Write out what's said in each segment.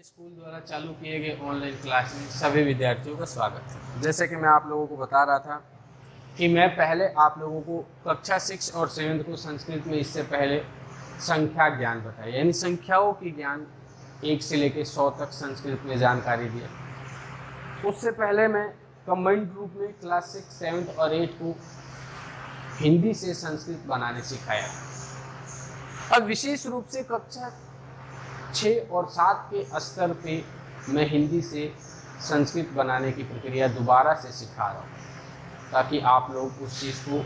School द्वारा चालू किए गए ऑनलाइन क्लास में सभी विद्यार्थियों का स्वागत है। जैसे कि मैं आप लोगों को बता रहा था कि मैं पहले आप लोगों को कक्षा 6 और 7 को संस्कृत में इससे पहले संख्या ज्ञान बताया, यानी संख्याओं की ज्ञान 1 से लेकर 100 तक संस्कृत में जानकारी दिया। उससे पहले मैं कंबाइंड रूप में क्लास 6, 7 और 8 को हिंदी से संस्कृत बनाने सिखाया। अब विशेष रूप से कक्षा 6 और 7 के स्तर पे मैं हिंदी से संस्कृत बनाने की प्रक्रिया दोबारा से सिखा रहा हूँ ताकि आप लोग उस चीज़ को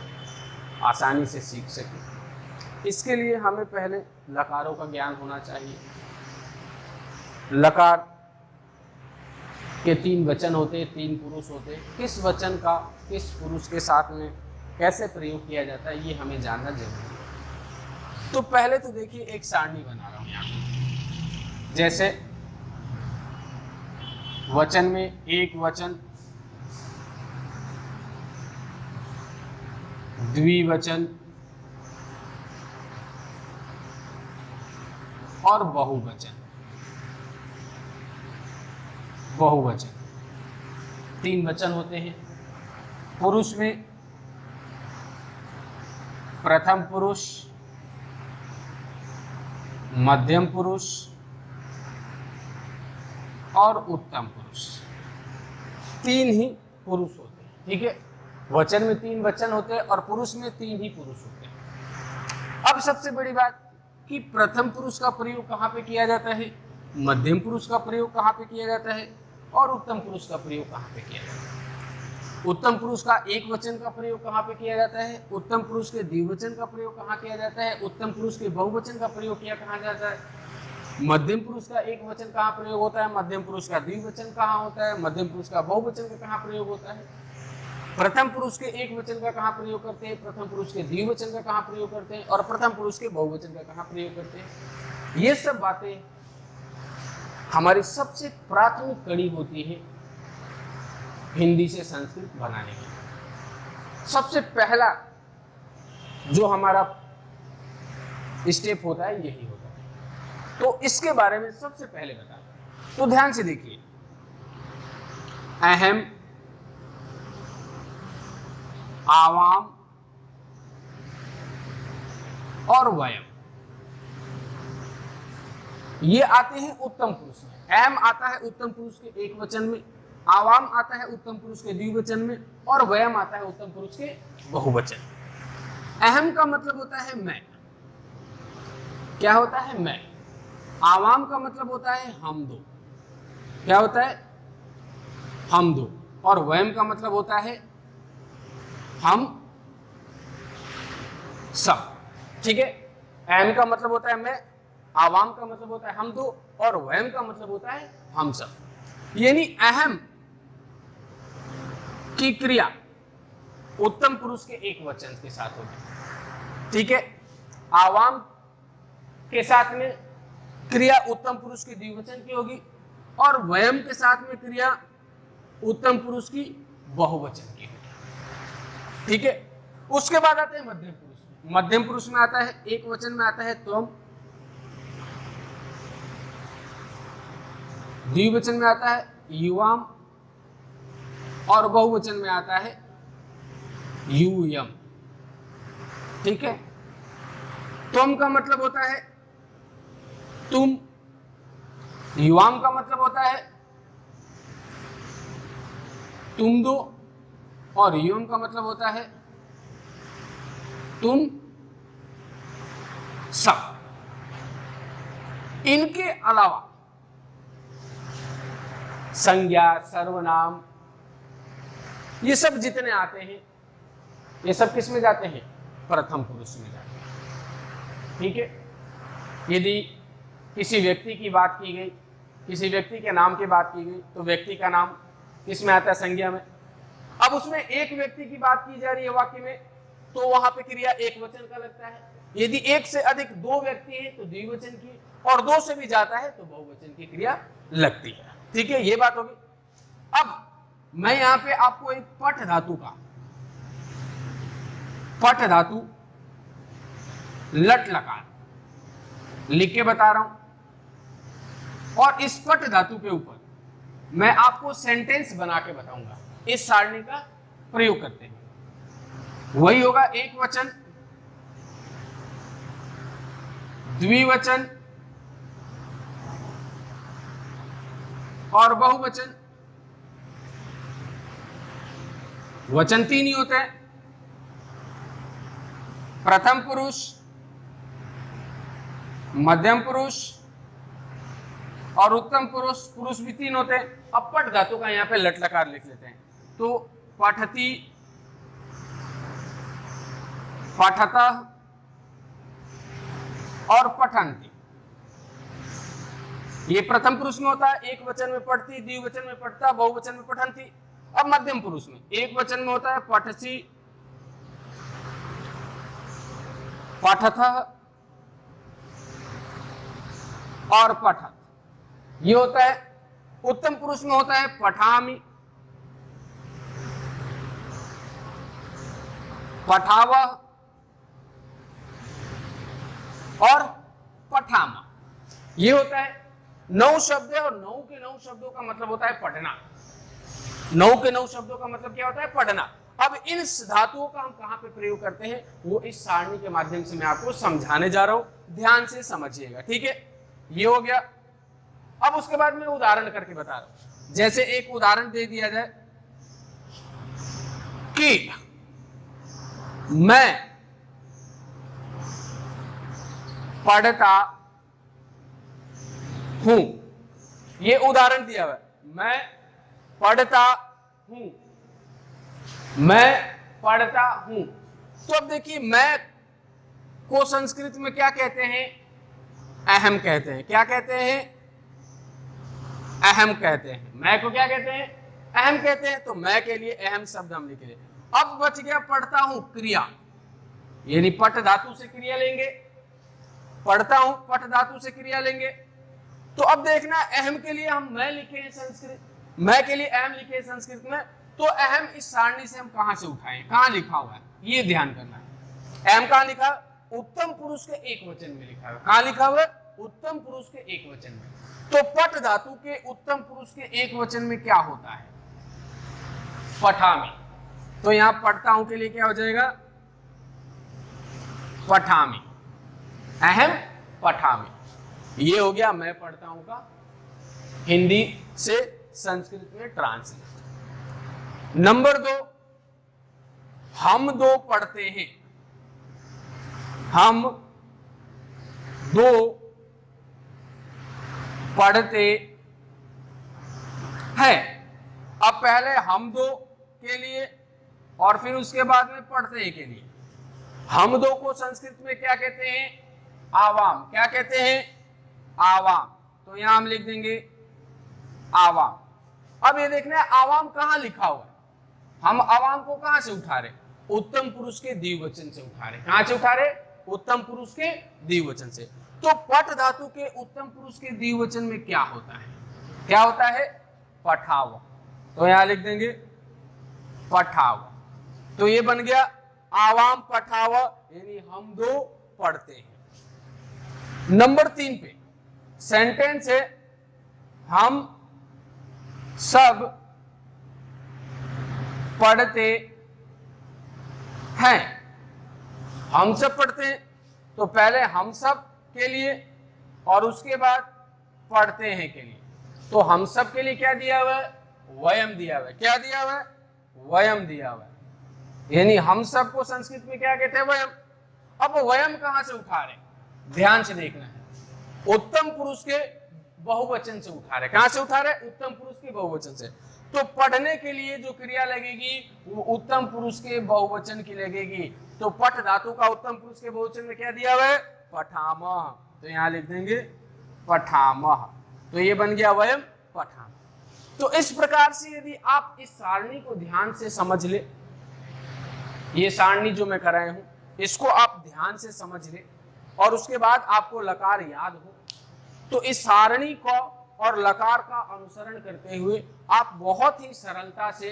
आसानी से सीख सकें। इसके लिए हमें पहले लकारों का ज्ञान होना चाहिए। लकार के 3 वचन होते, 3 पुरुष होते। किस वचन का किस पुरुष के साथ में कैसे प्रयोग किया जाता है ये हमें जानना जरूरी है। तो पहले तो देखिए एक सारणी बना रहा हूँ यहाँ, जैसे वचन में एक वचन, द्विवचन और बहुवचन। बहुवचन 3 वचन होते हैं। पुरुष में प्रथम पुरुष, मध्यम पुरुष और उत्तम पुरुष, 3 ही पुरुष होते हैं। ठीक है, वचन में 3 वचन होते हैं और पुरुष में 3 ही पुरुष होते हैं। अब सबसे बड़ी बात कि प्रथम पुरुष का प्रयोग कहाँ पे किया जाता है, मध्यम पुरुष का प्रयोग कहाँ पे किया जाता है और उत्तम पुरुष का प्रयोग कहाँ पे किया जाता है। उत्तम पुरुष का एक वचन का प्रयोग कहाँ पे किया जाता है, उत्तम पुरुष के द्विवचन का प्रयोग कहाँ किया जाता है, उत्तम पुरुष के बहुवचन का प्रयोग किया कहाँ जाता है, मध्यम पुरुष का एक वचन कहाँ प्रयोग होता है, मध्यम पुरुष का द्विवचन कहाँ होता है, मध्यम पुरुष का बहुवचन का कहाँ प्रयोग होता है, प्रथम पुरुष के एक वचन का कहाँ प्रयोग करते हैं, प्रथम पुरुष के द्विवचन का कहाँ प्रयोग करते हैं और प्रथम पुरुष के बहुवचन का कहाँ प्रयोग करते हैं। ये सब बातें हमारी सबसे प्राथमिक कड़ी होती है हिंदी से संस्कृत बनाने की। सबसे पहला जो हमारा स्टेप होता है यही होता है। तो इसके बारे में सबसे पहले बता दें। तो ध्यान से देखिए, अहम, आवाम और वयम ये आते हैं उत्तम पुरुष में। अहम आता है उत्तम पुरुष के एक वचन में, आवाम आता है उत्तम पुरुष के द्विवचन में और वयम आता है उत्तम पुरुष के बहुवचन। अहम का मतलब होता है मैं, क्या होता है मैं। आवाम का मतलब होता है हम दो, क्या होता है हम दो। और वयम का मतलब होता है हम सब। ठीक है, अहम का मतलब होता है मैं, आवाम का मतलब होता है हम दो और वयम का मतलब होता है हम सब। यानी अहम की क्रिया उत्तम पुरुष के एक वचन के साथ होगी। ठीक है, आवाम के साथ में क्रिया उत्तम पुरुष के द्विवचन की होगी और वयम के साथ में क्रिया उत्तम पुरुष की बहुवचन की होगी। ठीक है, उसके बाद आते हैं मध्यम पुरुष। मध्यम पुरुष में आता है एक वचन में आता है त्वम, द्विवचन में आता है युवाम और बहुवचन में आता है यूयम। ठीक है, तुम का मतलब होता है तुम, युवाम का मतलब होता है तुम दो और यूयम का मतलब होता है तुम सब। इनके अलावा संज्ञा, सर्वनाम, ये सब जितने आते हैं ये सब किस में जाते हैं, प्रथम पुरुष में जाते हैं। ठीक है, यदि किसी व्यक्ति की बात की गई, किसी व्यक्ति के नाम की बात की गई तो व्यक्ति का नाम किस में आता है, संज्ञा में। अब उसमें एक व्यक्ति की बात की जा रही है वाक्य में तो वहां पे क्रिया एक वचन का लगता है। यदि एक से अधिक 2 व्यक्ति हैं तो द्विवचन की, और 2 से भी जाता है तो बहुवचन की क्रिया लगती है। ठीक है, ये बात होगी। अब मैं यहां पे आपको एक पठ धातु का, पठ धातु लट लकार लिख के बता रहा हूं और इस पट धातु के ऊपर मैं आपको सेंटेंस बना के बताऊंगा इस सारणी का प्रयोग करते हैं। वही होगा एक वचन, द्विवचन और बहुवचन। वचन 3 ही होते हैं, प्रथम पुरुष, मध्यम पुरुष और उत्तम पुरुष। पुरुष भी 3 होते हैं। अब पट धातु का यहां पे लट लकार लिख लेते हैं। तो पठति, पठतः और पठन्ति, ये प्रथम पुरुष में होता है, एक वचन में पठति, द्विवचन में पठता, बहुवचन में पठन्ति। अब मध्यम पुरुष में एक वचन में होता है पठसि, पठतः और पठत, ये होता है। उत्तम पुरुष में होता है पठामि, पठावः और पठामा, ये होता है। 9 शब्द है और 9 के 9 शब्दों का मतलब होता है पढ़ना। 9 के 9 शब्दों का मतलब क्या होता है? पढ़ना। अब इन धातुओं का हम कहां पे प्रयोग करते हैं वो इस सारणी के माध्यम से मैं आपको समझाने जा रहा हूं, ध्यान से समझिएगा, ठीक है। ये हो गया। अब उसके बाद मैं उदाहरण करके बता रहा हूं। जैसे एक उदाहरण दे दिया जाए कि मैं पढ़ता हूं, ये उदाहरण दिया हुआ है। मैं पढ़ता हूं, मैं पढ़ता हूं। तो अब देखिए, मैं को संस्कृत में क्या कहते हैं? अहम कहते हैं। क्या कहते हैं? अहम कहते हैं। मैं को क्या कहते हैं? अहम कहते हैं। तो मैं के लिए अहम शब्द हम लिखे। अब बच गया पढ़ता हूं क्रिया, यानी पट धातु से क्रिया लेंगे। पढ़ता हूं पट धातु से क्रिया लेंगे। तो अब देखना, अहम के लिए हम मैं लिखे हैं संस्कृत, मैं के लिए अहम लिखे हैं संस्कृत में। तो अहम इस सारणी से हम कहां से उठाएं? कहां लिखा हुआ है ये ध्यान करना है। अहम कहां लिखा? उत्तम पुरुष के एक वचन में लिखा है। कहां लिखा हुआ है? उत्तम पुरुष के एक वचन में। तो पट धातु के उत्तम पुरुष के एक वचन में क्या होता है? पठामि। तो यहां पढ़ता हूं के लिए क्या हो जाएगा? पठामि। अहम पठामि। ये हो गया मैं पढ़ता हूं का हिंदी से संस्कृत में ट्रांसलेट। नंबर 2, हम दो पढ़ते हैं। हम दो पढ़ते हैं। अब पहले हम दो के लिए और फिर उसके बाद में पढ़ते हैं के लिए। हम दो को संस्कृत में क्या कहते हैं? आवाम। क्या कहते हैं? आवाम। तो यहां हम लिख देंगे आवाम। अब ये देखना है आवाम कहां लिखा हुआ है। हम आवाम को कहां से उठा रहे? उत्तम पुरुष के द्विवचन से उठा रहे। कहां से उठा रहे? उत्तम पुरुष के द्विवचन से। तो पट धातु के उत्तम पुरुष के द्विवचन में क्या होता है? क्या होता है? पठाव। तो यहां लिख देंगे पठाव। तो ये बन गया आवाम पठाव, यानी हम दो पढ़ते हैं। नंबर 3 पे सेंटेंस है हम सब पढ़ते हैं। हम सब पढ़ते हैं। तो पहले हम सब के लिए और उसके बाद पढ़ते हैं के लिए। तो हम सब के लिए क्या दिया हुआ है? वयम दिया हुआ है। क्या दिया हुआ है? वयम दिया हुआ है। यानी हम सब को संस्कृत में क्या कहते हैं? वयम। अब वयम कहां से उठा रहे? ध्यान से देखना है। उत्तम पुरुष के बहुवचन से उठा रहे। कहां से उठा रहे? उत्तम पुरुष के बहुवचन से। तो पढ़ने के लिए जो क्रिया लगेगी वो उत्तम पुरुष के बहुवचन की लगेगी। तो पट धातु का उत्तम पुरुष के बहुवचन में क्या दिया हुआ है? पठामः। तो यहां लिख देंगे पठामः। तो ये बन गया वयम पठामः। तो इस प्रकार से यदि आप इस सारणी को ध्यान से समझ ले, ये सारणी जो मैं कराया हूं इसको आप ध्यान से समझ ले और उसके बाद आपको लकार याद हो, तो इस सारणी को और लकार का अनुसरण करते हुए आप बहुत ही सरलता से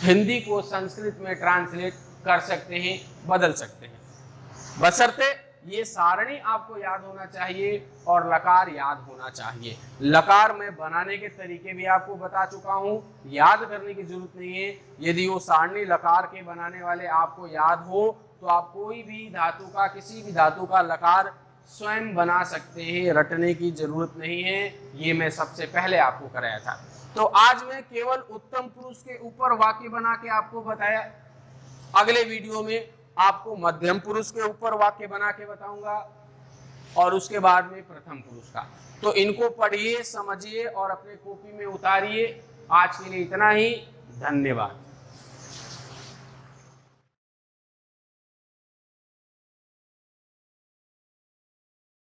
हिंदी को संस्कृत में ट्रांसलेट कर सकते हैं, बदल सकते हैं, बशर्ते ये सारणी आपको याद होना चाहिए और लकार याद होना चाहिए। लकार मैं बनाने के तरीके भी आपको बता चुका हूं, याद करने की जरूरत नहीं है। यदि वो सारणी लकार के बनाने वाले आपको याद हो तो आप कोई भी धातु का, किसी भी धातु का लकार स्वयं बना सकते हैं, रटने की जरूरत नहीं है। ये मैं सबसे पहले आपको कराया था। तो आज मैं केवल उत्तम पुरुष के ऊपर वाक्य बना के आपको बताया। अगले वीडियो में आपको मध्यम पुरुष के ऊपर वाक्य बना के बताऊंगा और उसके बाद में प्रथम पुरुष का। तो इनको पढ़िए, समझिए और अपने कॉपी में उतारिए। आज के लिए इतना ही, धन्यवाद।